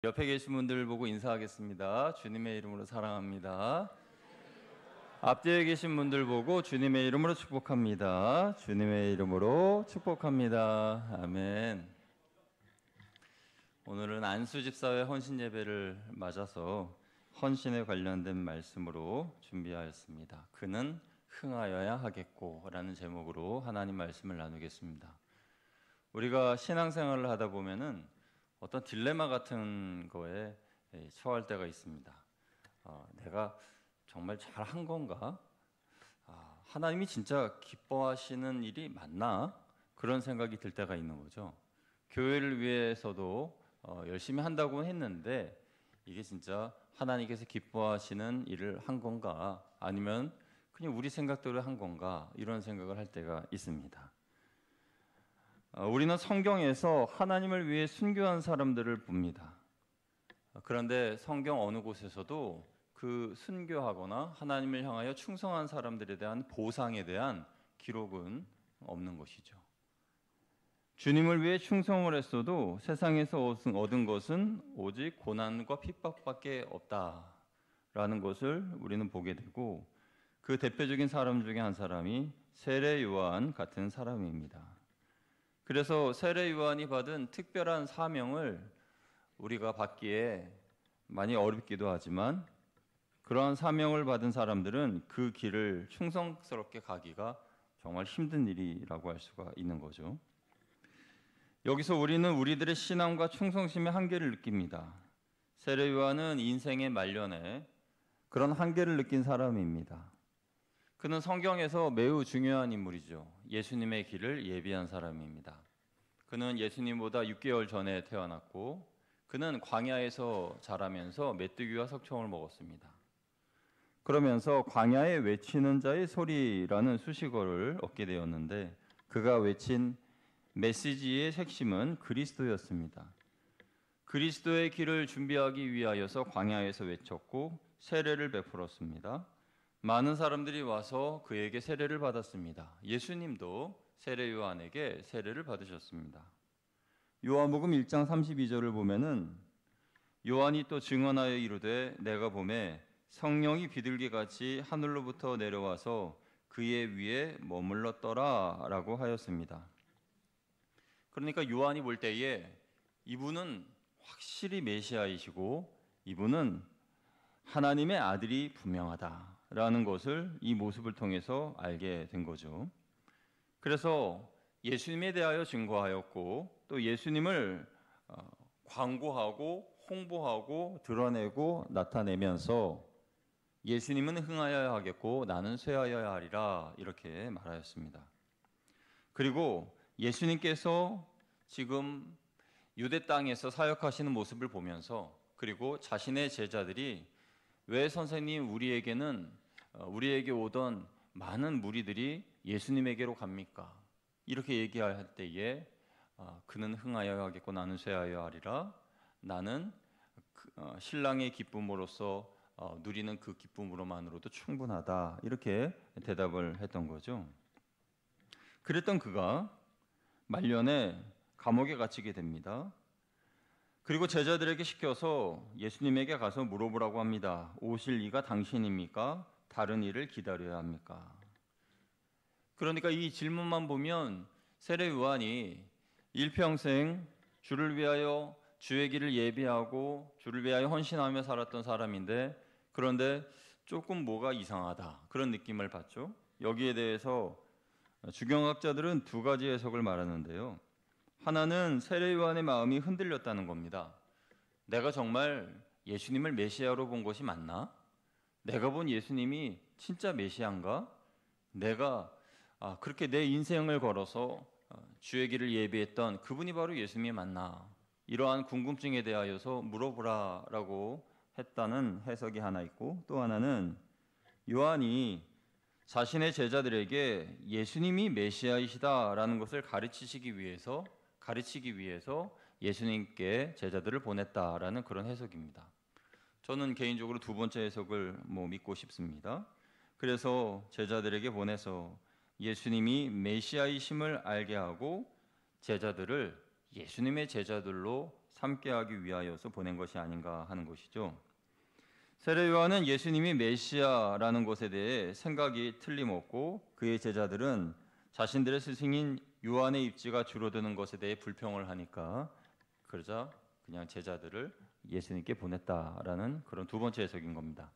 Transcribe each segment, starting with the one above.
옆에 계신 분들 보고 인사하겠습니다. 주님의 이름으로 사랑합니다. 앞뒤에 계신 분들 보고 주님의 이름으로 축복합니다. 주님의 이름으로 축복합니다. 아멘. 오늘은 안수집사회 헌신 예배를 맞아서 헌신에 관련된 말씀으로 준비하였습니다. 그는 흥하여야 하겠고 라는 제목으로 하나님 말씀을 나누겠습니다. 우리가 신앙생활을 하다 보면은 어떤 딜레마 같은 거에 처할 때가 있습니다. 내가 정말 잘한 건가? 하나님이 진짜 기뻐하시는 일이 맞나? 그런 생각이 들 때가 있는 거죠. 교회를 위해서도 열심히 한다고 했는데 이게 진짜 하나님께서 기뻐하시는 일을 한 건가? 아니면 그냥 우리 생각대로 한 건가? 이런 생각을 할 때가 있습니다. 우리는 성경에서 하나님을 위해 순교한 사람들을 봅니다. 그런데 성경 어느 곳에서도 그 순교하거나 하나님을 향하여 충성한 사람들에 대한 보상에 대한 기록은 없는 것이죠. 주님을 위해 충성을 했어도 세상에서 얻은 것은 오직 고난과 핍박밖에 없다라는 것을 우리는 보게 되고, 그 대표적인 사람 중에 한 사람이 세례 요한 같은 사람입니다. 그래서 세례 요한이 받은 특별한 사명을 우리가 받기에 많이 어렵기도 하지만, 그러한 사명을 받은 사람들은 그 길을 충성스럽게 가기가 정말 힘든 일이라고 할 수가 있는 거죠. 여기서 우리는 우리들의 신앙과 충성심의 한계를 느낍니다. 세례 요한은 인생의 말년에 그런 한계를 느낀 사람입니다. 그는 성경에서 매우 중요한 인물이죠. 예수님의 길을 예비한 사람입니다. 그는 예수님보다 6개월 전에 태어났고, 그는 광야에서 자라면서 메뚜기와 석청을 먹었습니다. 그러면서 광야에 외치는 자의 소리라는 수식어를 얻게 되었는데, 그가 외친 메시지의 핵심은 그리스도였습니다. 그리스도의 길을 준비하기 위하여서 광야에서 외쳤고 세례를 베풀었습니다. 많은 사람들이 와서 그에게 세례를 받았습니다. 예수님도 세례 요한에게 세례를 받으셨습니다. 요한복음 1장 32절을 보면은 요한이 또 증언하여 이르되 내가 보매 성령이 비둘기같이 하늘로부터 내려와서 그의 위에 머물렀더라 라고 하였습니다. 그러니까 요한이 볼 때에 이분은 확실히 메시아이시고 이분은 하나님의 아들이 분명하다라는 것을 이 모습을 통해서 알게 된 거죠. 그래서 예수님에 대하여 증거하였고, 또 예수님을 광고하고 홍보하고 드러내고 나타내면서 예수님은 흥하여야 하겠고 나는 쇠하여야 하리라 이렇게 말하였습니다. 그리고 예수님께서 지금 유대 땅에서 사역하시는 모습을 보면서, 그리고 자신의 제자들이 왜 선생님 우리에게 오던 많은 무리들이 예수님에게로 갑니까? 이렇게 얘기할 때에 그는 흥하여야 하겠고 나는 쇠하여야 하리라. 나는 신랑의 기쁨으로써 누리는 그 기쁨으로만으로도 충분하다. 이렇게 대답을 했던 거죠. 그랬던 그가 말년에 감옥에 갇히게 됩니다. 그리고 제자들에게 시켜서 예수님에게 가서 물어보라고 합니다. 오실 이가 당신입니까? 다른 이를 기다려야 합니까? 그러니까 이 질문만 보면 세례 요한이 일평생 주를 위하여 주의 길을 예비하고 주를 위하여 헌신하며 살았던 사람인데, 그런데 조금 뭐가 이상하다 그런 느낌을 받죠. 여기에 대해서 주경학자들은 두 가지 해석을 말하는데요. 하나는 세례 요한의 마음이 흔들렸다는 겁니다. 내가 정말 예수님을 메시아로 본 것이 맞나? 내가 본 예수님이 진짜 메시아인가? 내가 그렇게 내 인생을 걸어서 주의 길을 예비했던 그분이 바로 예수님이 맞나? 이러한 궁금증에 대하여서 물어보라라고 했다는 해석이 하나 있고, 또 하나는 요한이 자신의 제자들에게 예수님이 메시아이시다라는 것을 가르치기 위해서 예수님께 제자들을 보냈다라는 그런 해석입니다. 저는 개인적으로 두 번째 해석을 믿고 싶습니다. 그래서 제자들에게 보내서 예수님이 메시아이심을 알게 하고 제자들을 예수님의 제자들로 삼게 하기 위하여서 보낸 것이 아닌가 하는 것이죠. 세례 요한은 예수님이 메시아라는 것에 대해 생각이 틀림없고 그의 제자들은 자신들의 스승인 요한의 입지가 줄어드는 것에 대해 불평을 하니까 그러자 그냥 제자들을 예수님께 보냈다라는 그런 두 번째 해석인 겁니다.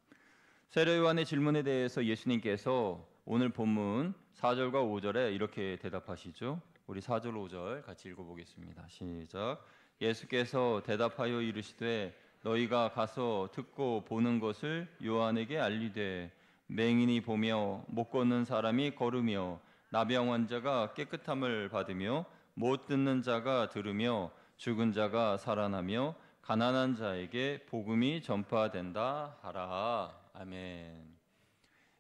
세례 요한의 질문에 대해서 예수님께서 오늘 본문 4절과 5절에 이렇게 대답하시죠. 우리 4절 5절 같이 읽어보겠습니다. 시작. 예수께서 대답하여 이르시되 너희가 가서 듣고 보는 것을 요한에게 알리되 맹인이 보며 못 걷는 사람이 걸으며 나병 환자가 깨끗함을 받으며 못 듣는 자가 들으며 죽은 자가 살아나며 가난한 자에게 복음이 전파된다 하라. 아멘.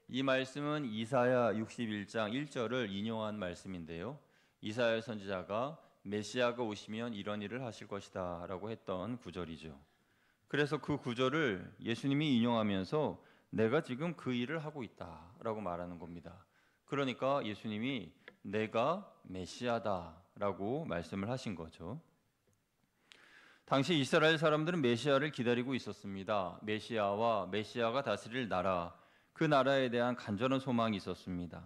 이 말씀은 이사야 61장 1절을 인용한 말씀인데요. 이사야 선지자가 메시아가 오시면 이런 일을 하실 것이다 라고 했던 구절이죠. 그래서 그 구절을 예수님이 인용하면서 내가 지금 그 일을 하고 있다 라고 말하는 겁니다. 그러니까 예수님이 내가 메시아다 라고 말씀을 하신 거죠. 당시 이스라엘 사람들은 메시아를 기다리고 있었습니다. 메시아와 메시아가 다스릴 나라, 그 나라에 대한 간절한 소망이 있었습니다.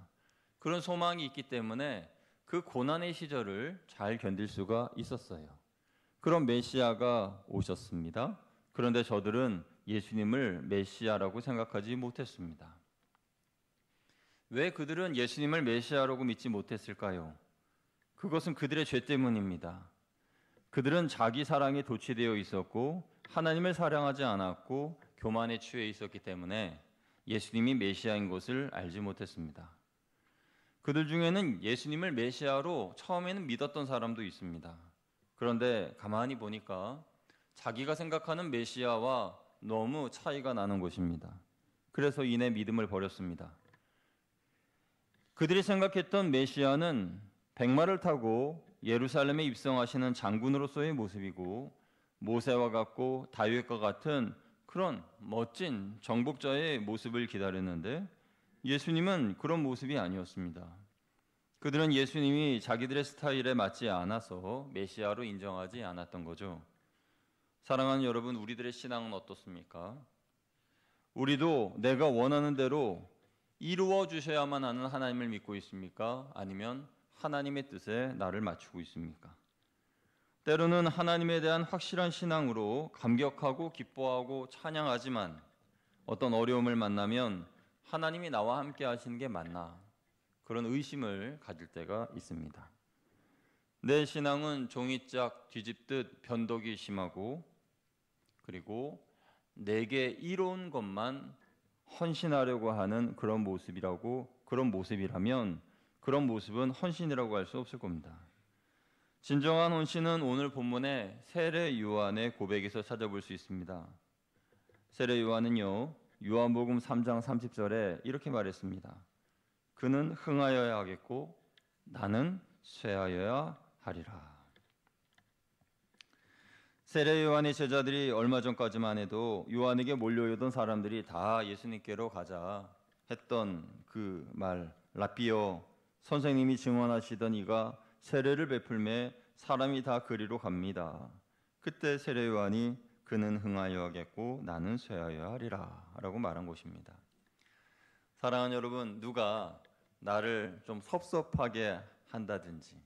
그런 소망이 있기 때문에 그 고난의 시절을 잘 견딜 수가 있었어요. 그런 메시아가 오셨습니다. 그런데 저들은 예수님을 메시아라고 생각하지 못했습니다. 왜 그들은 예수님을 메시아라고 믿지 못했을까요? 그것은 그들의 죄 때문입니다. 그들은 자기 사랑에 도취되어 있었고 하나님을 사랑하지 않았고 교만에 취해 있었기 때문에 예수님이 메시아인 것을 알지 못했습니다. 그들 중에는 예수님을 메시아로 처음에는 믿었던 사람도 있습니다. 그런데 가만히 보니까 자기가 생각하는 메시아와 너무 차이가 나는 것입니다. 그래서 이내 믿음을 버렸습니다. 그들이 생각했던 메시아는 백마를 타고 예루살렘에 입성하시는 장군으로서의 모습이고 모세와 같고 다윗과 같은 그런 멋진 정복자의 모습을 기다렸는데 예수님은 그런 모습이 아니었습니다. 그들은 예수님이 자기들의 스타일에 맞지 않아서 메시아로 인정하지 않았던 거죠. 사랑하는 여러분, 우리들의 신앙은 어떻습니까? 우리도 내가 원하는 대로 이루어 주셔야만 하는 하나님을 믿고 있습니까? 아니면 하나님의 뜻에 나를 맞추고 있습니까? 때로는 하나님에 대한 확실한 신앙으로 감격하고 기뻐하고 찬양하지만 어떤 어려움을 만나면 하나님이 나와 함께 하시는 게 맞나? 그런 의심을 가질 때가 있습니다. 내 신앙은 종이짝 뒤집듯 변덕이 심하고 그리고 내게 이로운 것만 헌신하려고 하는 그런 모습이라면 그런 모습은 헌신이라고 할 수 없을 겁니다. 진정한 헌신은 오늘 본문의 세례 요한의 고백에서 찾아볼 수 있습니다. 세례 요한은요, 요한복음 3장 30절에 이렇게 말했습니다. 그는 흥하여야 하겠고 나는 쇠하여야 하리라. 세례 요한의 제자들이 얼마 전까지만 해도 요한에게 몰려오던 사람들이 다 예수님께로 가자 했던 그 말, 라삐어, 선생님이 증언하시던 이가 세례를 베풀매 사람이 다 그리로 갑니다. 그때 세례 요한이 그는 흥하여 하겠고 나는 쇠하여 하리라 라고 말한 것입니다. 사랑하는 여러분, 누가 나를 좀 섭섭하게 한다든지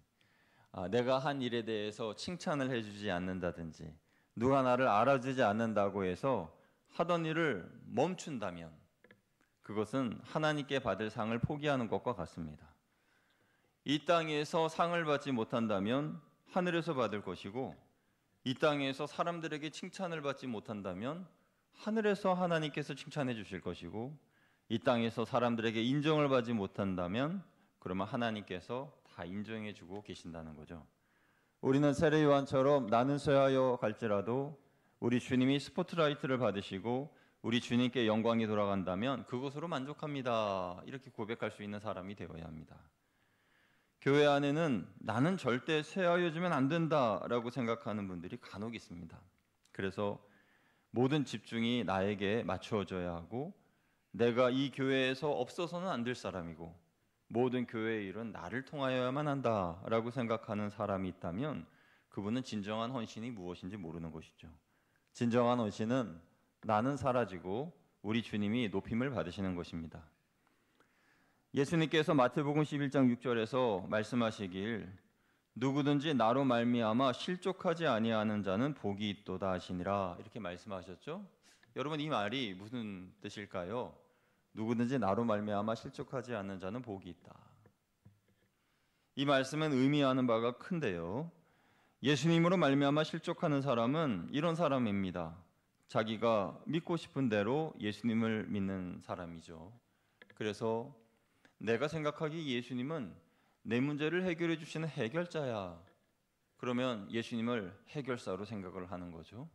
내가 한 일에 대해서 칭찬을 해주지 않는다든지 누가 나를 알아주지 않는다고 해서 하던 일을 멈춘다면 그것은 하나님께 받을 상을 포기하는 것과 같습니다. 이 땅에서 상을 받지 못한다면 하늘에서 받을 것이고 이 땅에서 사람들에게 칭찬을 받지 못한다면 하늘에서 하나님께서 칭찬해 주실 것이고 이 땅에서 사람들에게 인정을 받지 못한다면 그러면 하나님께서 다 인정해 주고 계신다는 거죠. 우리는 세례 요한처럼 나는 쇠하여 갈지라도 우리 주님이 스포트라이트를 받으시고 우리 주님께 영광이 돌아간다면 그것으로 만족합니다. 이렇게 고백할 수 있는 사람이 되어야 합니다. 교회 안에는 나는 절대 쇠하여지면 안 된다라고 생각하는 분들이 간혹 있습니다. 그래서 모든 집중이 나에게 맞추어져야 하고 내가 이 교회에서 없어서는 안 될 사람이고 모든 교회의 일은 나를 통하여야만 한다라고 생각하는 사람이 있다면 그분은 진정한 헌신이 무엇인지 모르는 것이죠. 진정한 헌신은 나는 사라지고 우리 주님이 높임을 받으시는 것입니다. 예수님께서 마태복음 11장 6절에서 말씀하시길 누구든지 나로 말미암아 실족하지 아니하는 자는 복이 있도다 하시니라 이렇게 말씀하셨죠. 여러분 이 말이 무슨 뜻일까요? 누구든지 나로 말미암아 실족하지 않는 자는 복이 있다. 이 말씀은 의미하는 바가 큰데요. 예수님으로 말미암아 실족하는 사람은 이런 사람입니다. 자기가 믿고 싶은 대로 예수님을 믿는 사람이죠. 그래서 내가 생각하기에 예수님은 내 문제를 해결해 주시는 해결자야. 그러면 예수님을 해결사로 생각을 하는 거죠.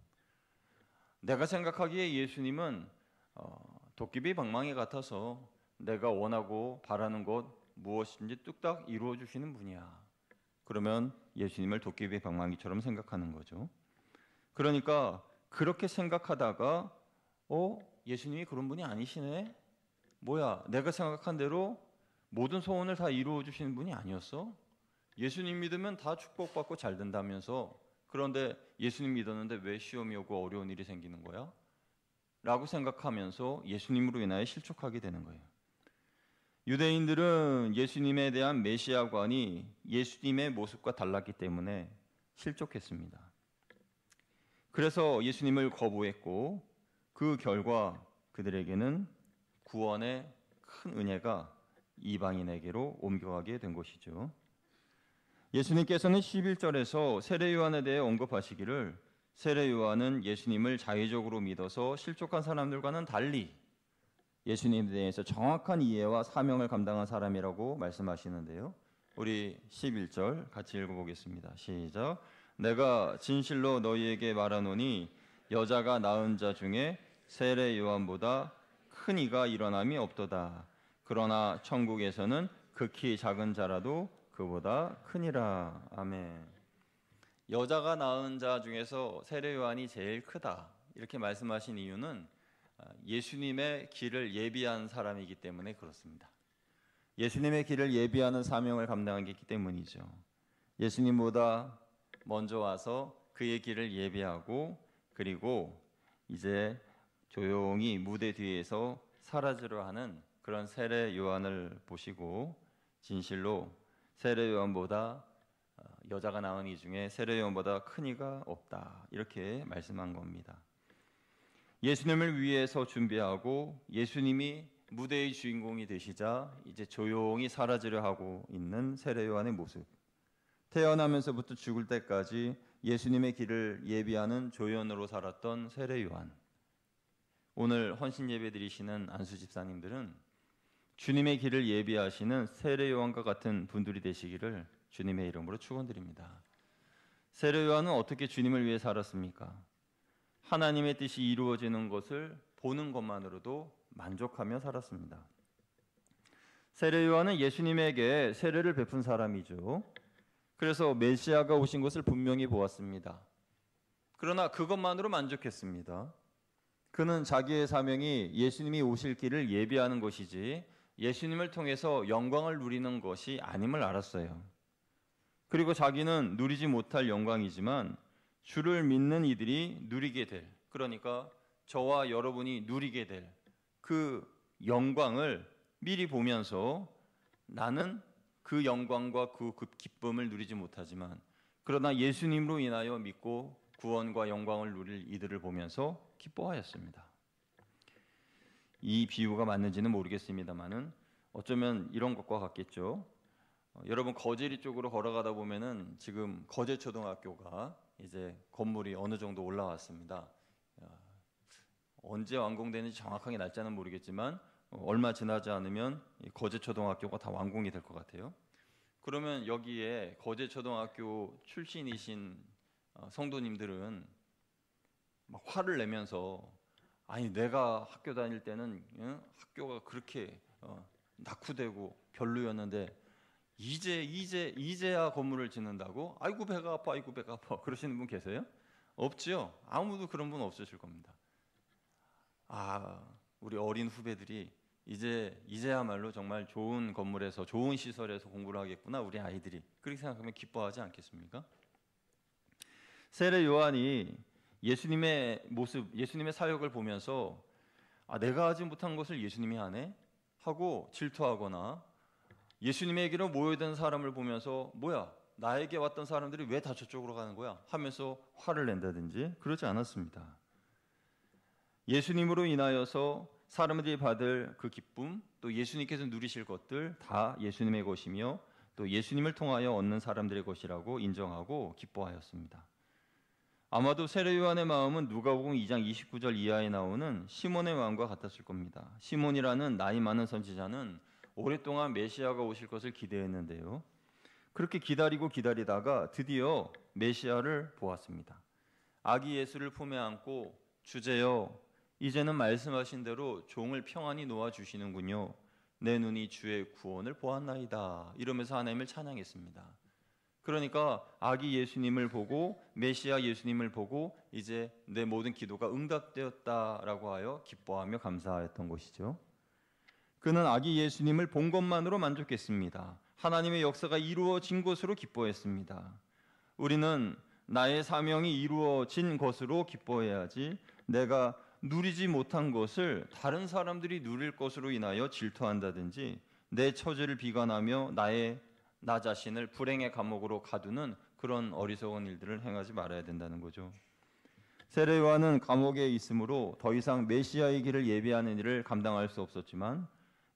내가 생각하기에 예수님은 도깨비 방망이 같아서 내가 원하고 바라는 것 무엇인지 뚝딱 이루어 주시는 분이야. 그러면 예수님을 도깨비 방망이처럼 생각하는 거죠. 그러니까 그렇게 생각하다가 예수님이 그런 분이 아니시네? 뭐야, 내가 생각한 대로 모든 소원을 다 이루어 주시는 분이 아니었어? 예수님 믿으면 다 축복받고 잘 된다면서 그런데 예수님 믿었는데 왜 시험이 오고 어려운 일이 생기는 거야? 라고 생각하면서 예수님으로 인하여 실족하게 되는 거예요. 유대인들은 예수님에 대한 메시아관이 예수님의 모습과 달랐기 때문에 실족했습니다. 그래서 예수님을 거부했고 그 결과 그들에게는 구원의 큰 은혜가 이방인에게로 옮겨가게 된 것이죠. 예수님께서는 11절에서 세례 요한에 대해 언급하시기를 세례 요한은 예수님을 자의적으로 믿어서 실족한 사람들과는 달리 예수님에 대해서 정확한 이해와 사명을 감당한 사람이라고 말씀하시는데요. 우리 11절 같이 읽어보겠습니다. 시작. 내가 진실로 너희에게 말하노니 여자가 낳은 자 중에 세례 요한보다 큰 이가 일어남이 없도다. 그러나 천국에서는 극히 작은 자라도 그보다 크니라. 아멘. 여자가 낳은 자 중에서 세례 요한이 제일 크다. 이렇게 말씀하신 이유는 예수님의 길을 예비한 사람이기 때문에 그렇습니다. 예수님의 길을 예비하는 사명을 감당하기 때문이죠. 예수님보다 먼저 와서 그의 길을 예비하고 그리고 이제 조용히 무대 뒤에서 사라지려 하는 그런 세례 요한을 보시고 진실로 세례 요한보다 여자가 낳은 이 중에 세례 요한보다 큰 이가 없다. 이렇게 말씀한 겁니다. 예수님을 위해서 준비하고 예수님이 무대의 주인공이 되시자 이제 조용히 사라지려 하고 있는 세례 요한의 모습. 태어나면서부터 죽을 때까지 예수님의 길을 예비하는 조연으로 살았던 세례 요한. 오늘 헌신 예배 드리시는 안수 집사님들은 주님의 길을 예비하시는 세례 요한과 같은 분들이 되시기를 주님의 이름으로 축원드립니다. 세례 요한은 어떻게 주님을 위해 살았습니까? 하나님의 뜻이 이루어지는 것을 보는 것만으로도 만족하며 살았습니다. 세례 요한은 예수님에게 세례를 베푼 사람이죠. 그래서 메시아가 오신 것을 분명히 보았습니다. 그러나 그것만으로 만족했습니다. 그는 자기의 사명이 예수님이 오실 길을 예비하는 것이지 예수님을 통해서 영광을 누리는 것이 아님을 알았어요. 그리고 자기는 누리지 못할 영광이지만 주를 믿는 이들이 누리게 될, 그러니까 저와 여러분이 누리게 될 그 영광을 미리 보면서 나는 그 영광과 그 기쁨을 누리지 못하지만 그러나 예수님으로 인하여 믿고 구원과 영광을 누릴 이들을 보면서 기뻐하였습니다. 이 비유가 맞는지는 모르겠습니다만은 어쩌면 이런 것과 같겠죠. 여러분 거제리 쪽으로 걸어가다 보면은 지금 거제초등학교가 이제 건물이 어느 정도 올라왔습니다. 언제 완공되는지 정확하게 날짜는 모르겠지만 얼마 지나지 않으면 거제초등학교가 다 완공이 될 것 같아요. 그러면 여기에 거제초등학교 출신이신 성도님들은 막 화를 내면서 아니 내가 학교 다닐 때는 학교가 그렇게 낙후되고 별로였는데 이제야 건물을 짓는다고? 아이고 배가 아파, 아이고 배가 아파. 그러시는 분 계세요? 없지요? 아무도 그런 분 없으실 겁니다. 우리 어린 후배들이 이제야말로 정말 좋은 건물에서 좋은 시설에서 공부를 하겠구나 우리 아이들이. 그렇게 생각하면 기뻐하지 않겠습니까? 세례 요한이 예수님의 모습, 예수님의 사역을 보면서 내가 하지 못한 것을 예수님이 하네? 하고 질투하거나 예수님에게로 모여든 사람을 보면서 뭐야? 나에게 왔던 사람들이 왜 다 저쪽으로 가는 거야? 하면서 화를 낸다든지 그러지 않았습니다. 예수님으로 인하여서 사람들이 받을 그 기쁨, 또 예수님께서 누리실 것들 다 예수님의 것이며 또 예수님을 통하여 얻는 사람들의 것이라고 인정하고 기뻐하였습니다. 아마도 세례 요한의 마음은 누가복음 2장 29절 이하에 나오는 시몬의 마음과 같았을 겁니다. 시몬이라는 나이 많은 선지자는 오랫동안 메시아가 오실 것을 기대했는데요. 그렇게 기다리다가 드디어 메시아를 보았습니다. 아기 예수를 품에 안고 주제여 이제는 말씀하신 대로 종을 평안히 놓아주시는군요. 내 눈이 주의 구원을 보았나이다. 이러면서 하나님을 찬양했습니다. 그러니까 아기 예수님을 보고 메시아 예수님을 보고 이제 내 모든 기도가 응답되었다라고 하여 기뻐하며 감사하였던 것이죠. 그는 아기 예수님을 본 것만으로 만족했습니다. 하나님의 역사가 이루어진 것으로 기뻐했습니다. 우리는 나의 사명이 이루어진 것으로 기뻐해야지 내가 누리지 못한 것을 다른 사람들이 누릴 것으로 인하여 질투한다든지 내 처지를 비관하며 나 자신을 불행의 감옥으로 가두는 그런 어리석은 일들을 행하지 말아야 된다는 거죠. 세례 요한은 감옥에 있으므로 더 이상 메시아의 길을 예비하는 일을 감당할 수 없었지만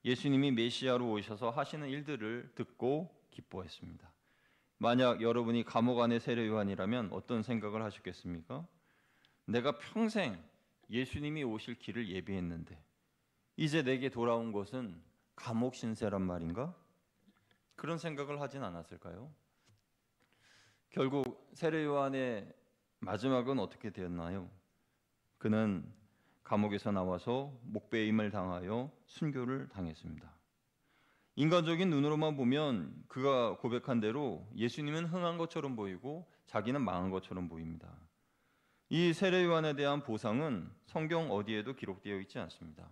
예수님이 메시아로 오셔서 하시는 일들을 듣고 기뻐했습니다. 만약 여러분이 감옥 안의 세례 요한이라면 어떤 생각을 하셨겠습니까? 내가 평생 예수님이 오실 길을 예비했는데 이제 내게 돌아온 것은 감옥 신세란 말인가? 그런 생각을 하진 않았을까요? 결국 세례 요한의 마지막은 어떻게 되었나요? 그는 감옥에서 나와서 목배임을 당하여 순교를 당했습니다. 인간적인 눈으로만 보면 그가 고백한 대로 예수님은 흥한 것처럼 보이고 자기는 망한 것처럼 보입니다. 이 세례 요한에 대한 보상은 성경 어디에도 기록되어 있지 않습니다.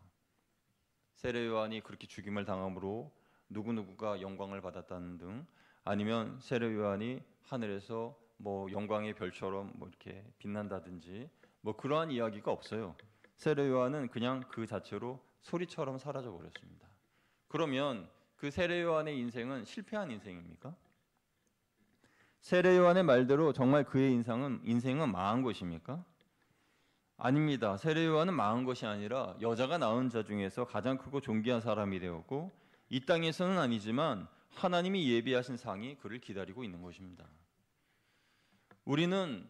세례 요한이 그렇게 죽임을 당함으로 누구누구가 영광을 받았다는 등 아니면 세례 요한이 하늘에서 영광의 별처럼 이렇게 빛난다든지 그러한 이야기가 없어요. 세례 요한은 그냥 그 자체로 소리처럼 사라져 버렸습니다. 그러면 그 세례 요한의 인생은 실패한 인생입니까? 세례 요한의 말대로 정말 그의 인생은 망한 것입니까? 아닙니다. 세례 요한은 망한 것이 아니라 여자가 낳은 자 중에서 가장 크고 존귀한 사람이 되었고 이 땅에서는 아니지만 하나님이 예비하신 상이 그를 기다리고 있는 것입니다. 우리는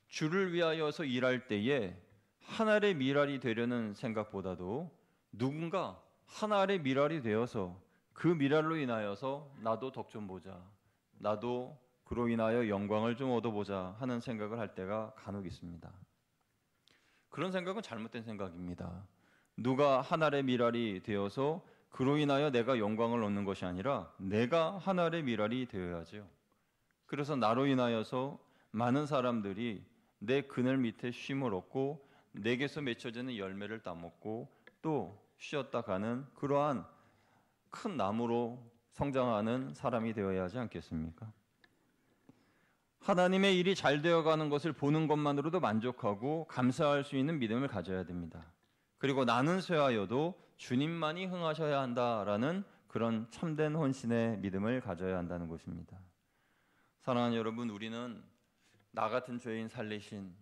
주를 위하여서 일할 때에 하늘의 미랄이 되려는 생각보다도 누군가 하늘의 미랄이 되어서 그 미랄로 인하여서 나도 덕 좀 보자, 나도 그로 인하여 영광을 좀 얻어보자 하는 생각을 할 때가 간혹 있습니다. 그런 생각은 잘못된 생각입니다. 누가 하늘의 미랄이 되어서 그로 인하여 내가 영광을 얻는 것이 아니라 내가 하늘의 미랄이 되어야죠. 그래서 나로 인하여서 많은 사람들이 내 그늘 밑에 쉼을 얻고 내게서 맺혀지는 열매를 따먹고 또 쉬었다 가는 그러한 큰 나무로 성장하는 사람이 되어야 하지 않겠습니까? 하나님의 일이 잘 되어가는 것을 보는 것만으로도 만족하고 감사할 수 있는 믿음을 가져야 됩니다. 그리고 나는 쇠하여도 주님만이 흥하셔야 한다라는 그런 참된 헌신의 믿음을 가져야 한다는 것입니다. 사랑하는 여러분, 우리는 나 같은 죄인 살리신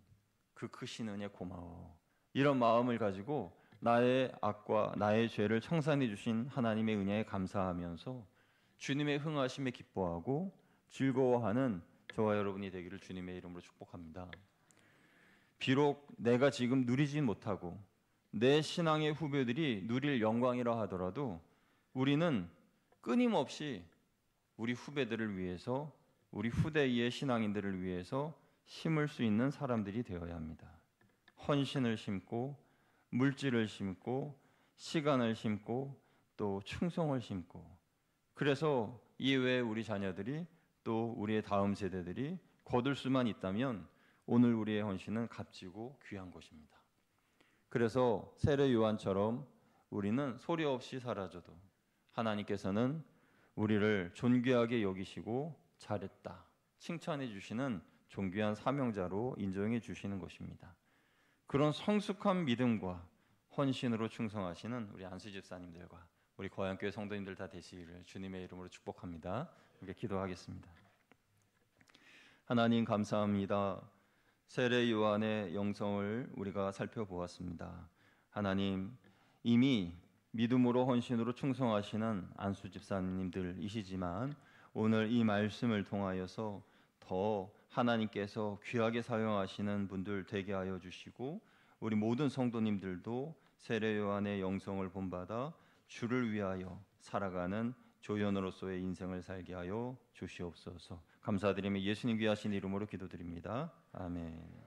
그 크신 은혜 고마워, 이런 마음을 가지고 나의 악과 나의 죄를 청산해 주신 하나님의 은혜에 감사하면서 주님의 흥하심에 기뻐하고 즐거워하는 저와 여러분이 되기를 주님의 이름으로 축복합니다. 비록 내가 지금 누리지 못하고 내 신앙의 후배들이 누릴 영광이라 하더라도 우리는 끊임없이 우리 후배들을 위해서, 우리 후대의 신앙인들을 위해서 심을 수 있는 사람들이 되어야 합니다. 헌신을 심고 물질을 심고 시간을 심고 또 충성을 심고, 그래서 이외에 우리 자녀들이 또 우리의 다음 세대들이 거둘 수만 있다면 오늘 우리의 헌신은 값지고 귀한 것입니다. 그래서 세례 요한처럼 우리는 소리 없이 사라져도 하나님께서는 우리를 존귀하게 여기시고 잘했다 칭찬해 주시는 존귀한 사명자로 인정해 주시는 것입니다. 그런 성숙한 믿음과 헌신으로 충성하시는 우리 안수 집사님들과 우리 거양교회 성도님들 다 되시기를 주님의 이름으로 축복합니다. 함께 기도하겠습니다. 하나님 감사합니다. 세례 요한의 영성을 우리가 살펴보았습니다. 하나님, 이미 믿음으로 헌신으로 충성하시는 안수 집사님들이시지만 오늘 이 말씀을 통하여서 더 하나님께서 귀하게 사용하시는 분들 되게 하여 주시고 우리 모든 성도님들도 세례 요한의 영성을 본받아 주를 위하여 살아가는 조연으로서의 인생을 살게 하여 주시옵소서. 감사드리며 예수님 귀하신 이름으로 기도드립니다. 아멘.